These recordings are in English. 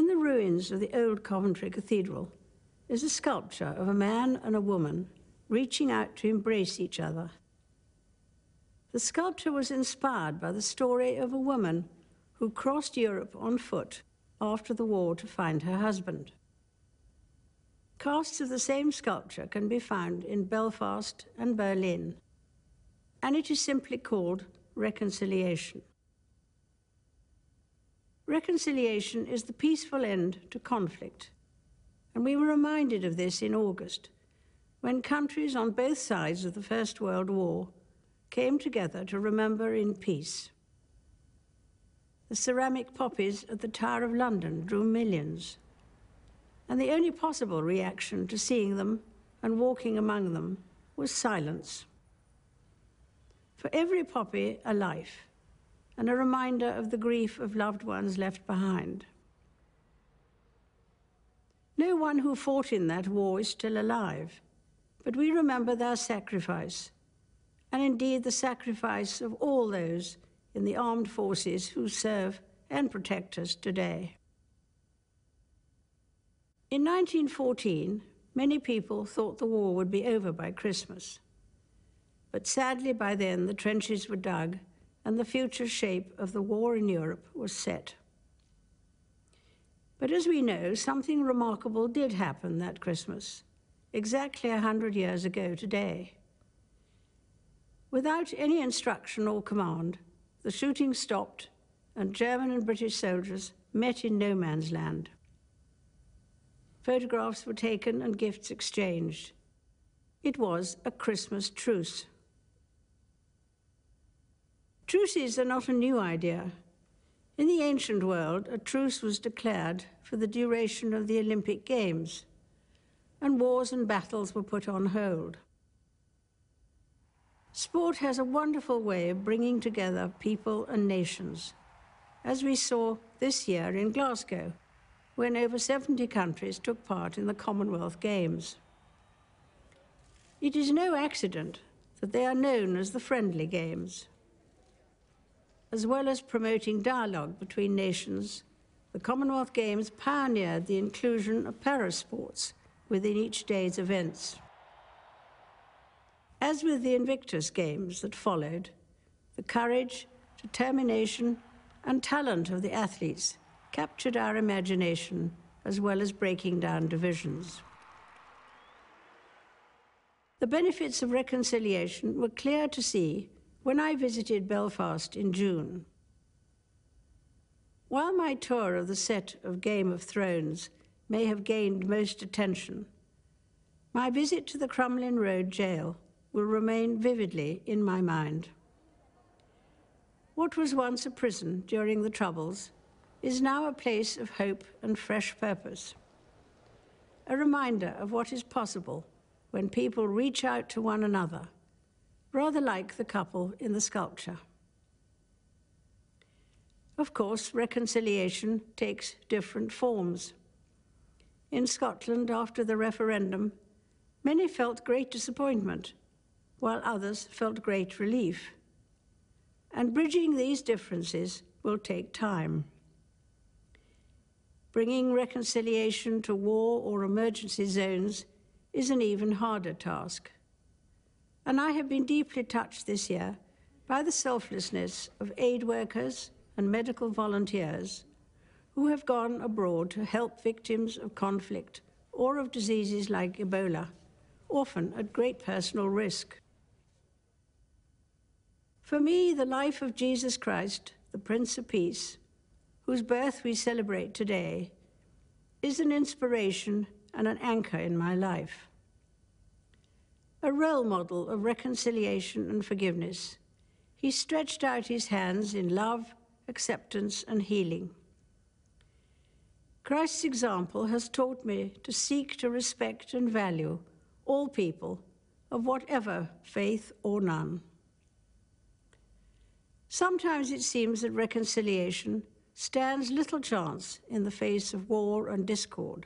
In the ruins of the old Coventry Cathedral is a sculpture of a man and a woman reaching out to embrace each other. The sculpture was inspired by the story of a woman who crossed Europe on foot after the war to find her husband. Casts of the same sculpture can be found in Belfast and Berlin, and it is simply called reconciliation. Reconciliation is the peaceful end to conflict, and we were reminded of this in August, when countries on both sides of the First World War came together to remember in peace. The ceramic poppies at the Tower of London drew millions, and the only possible reaction to seeing them and walking among them was silence. For every poppy, a life, and a reminder of the grief of loved ones left behind. No one who fought in that war is still alive, but we remember their sacrifice, and indeed the sacrifice of all those in the armed forces who serve and protect us today. In 1914, many people thought the war would be over by Christmas. But sadly, by then, the trenches were dug and the future shape of the war in Europe was set. But as we know, something remarkable did happen that Christmas, exactly 100 years ago today. Without any instruction or command, the shooting stopped and German and British soldiers met in no man's land. Photographs were taken and gifts exchanged. It was a Christmas truce. Truces are not a new idea. In the ancient world, a truce was declared for the duration of the Olympic Games, and wars and battles were put on hold. Sport has a wonderful way of bringing together people and nations, as we saw this year in Glasgow, when over 70 countries took part in the Commonwealth Games. It is no accident that they are known as the friendly games. As well as promoting dialogue between nations, the Commonwealth Games pioneered the inclusion of parasports within each day's events. As with the Invictus Games that followed, the courage, determination, and talent of the athletes captured our imagination, as well as breaking down divisions. The benefits of reconciliation were clear to see when I visited Belfast in June. While my tour of the set of Game of Thrones may have gained most attention, my visit to the Crumlin Road jail will remain vividly in my mind. What was once a prison during the Troubles is now a place of hope and fresh purpose. A reminder of what is possible when people reach out to one another, rather like the couple in the sculpture. Of course, reconciliation takes different forms. In Scotland, after the referendum, many felt great disappointment, while others felt great relief. And bridging these differences will take time. Bringing reconciliation to war or emergency zones is an even harder task. And I have been deeply touched this year by the selflessness of aid workers and medical volunteers who have gone abroad to help victims of conflict or of diseases like Ebola, often at great personal risk. For me, the life of Jesus Christ, the Prince of Peace, whose birth we celebrate today, is an inspiration and an anchor in my life. A role model of reconciliation and forgiveness, he stretched out his hands in love, acceptance, and healing. Christ's example has taught me to seek to respect and value all people of whatever faith or none. Sometimes it seems that reconciliation stands little chance in the face of war and discord.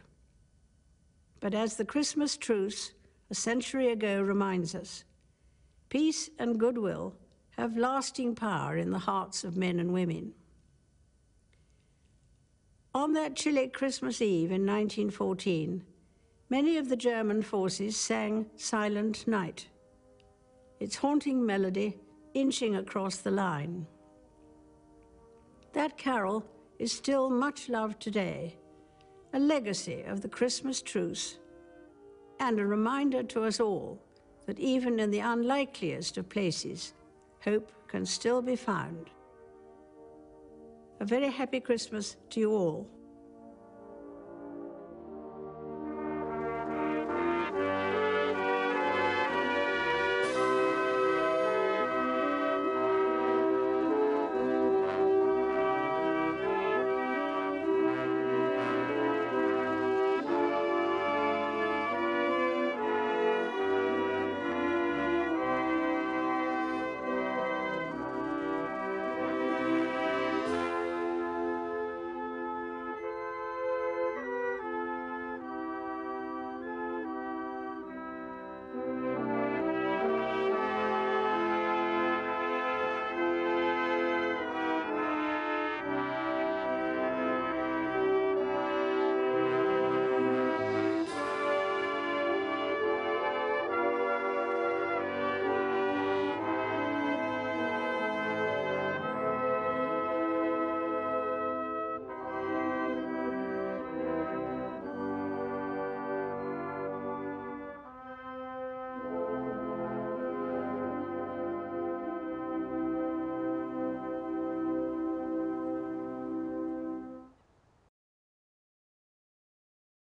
But as the Christmas truce a century ago reminds us, peace and goodwill have lasting power in the hearts of men and women. On that chilly Christmas Eve in 1914, many of the German forces sang Silent Night, its haunting melody inching across the line. That carol is still much loved today, a legacy of the Christmas truce, and a reminder to us all that even in the unlikeliest of places, hope can still be found. A very happy Christmas to you all.